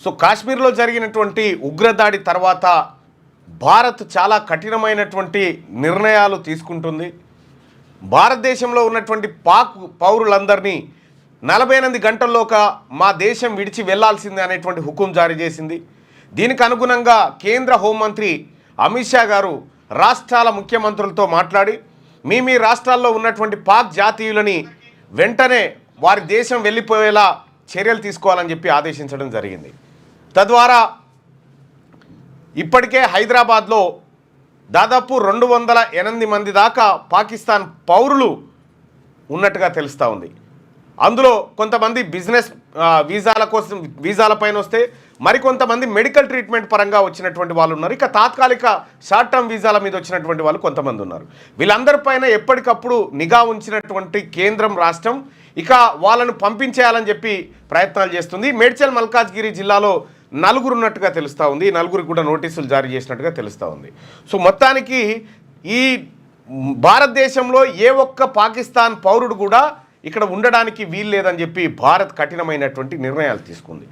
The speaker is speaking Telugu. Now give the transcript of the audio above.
సో కాశ్మీర్లో జరిగినటువంటి ఉగ్రదాడి తర్వాత భారత్ చాలా కఠినమైనటువంటి నిర్ణయాలు తీసుకుంటుంది. భారతదేశంలో ఉన్నటువంటి పాక్ పౌరులందరినీ 48 గంటల్లోగా మా దేశం విడిచి వెళ్లాల్సిందే అనేటువంటి హుకుం జారీ చేసింది. దీనికి అనుగుణంగా కేంద్ర హోంమంత్రి అమిత్ షా గారు రాష్ట్రాల ముఖ్యమంత్రులతో మాట్లాడి మీ రాష్ట్రాల్లో ఉన్నటువంటి పాక్ జాతీయులని వెంటనే వారి దేశం వెళ్ళిపోయేలా చర్యలు తీసుకోవాలని చెప్పి ఆదేశించడం జరిగింది. తద్వారా ఇప్పటికే హైదరాబాద్లో దాదాపు 208 మంది దాకా పాకిస్తాన్ పౌరులు ఉన్నట్టుగా తెలుస్తూ ఉంది. అందులో కొంతమంది బిజినెస్ వీసాల కోసం వీసాలపైన వస్తే మరికొంతమంది మెడికల్ ట్రీట్మెంట్ పరంగా వచ్చినటువంటి వాళ్ళు ఉన్నారు. ఇక తాత్కాలిక షార్ట్ టర్మ్ వీసాల మీద వచ్చినటువంటి వాళ్ళు కొంతమంది ఉన్నారు. వీళ్ళందరిపైన ఎప్పటికప్పుడు నిఘా ఉంచినటువంటి కేంద్రం రాష్ట్రం ఇక వాళ్ళను పంపించేయాలని చెప్పి ప్రయత్నాలు చేస్తుంది. మేడ్చల్ మల్కాజ్గిరి జిల్లాలో 4 ఉన్నట్టుగా తెలుస్తూ ఉంది. 4 కూడా నోటీసులు జారీ చేసినట్టుగా తెలుస్తూ ఉంది. సో మొత్తానికి ఈ భారతదేశంలో ఏ ఒక్క పాకిస్తాన్ పౌరుడు కూడా ఇక్కడ ఉండడానికి వీలు లేదని చెప్పి భారత్ కఠినమైనటువంటి నిర్ణయాలు తీసుకుంది.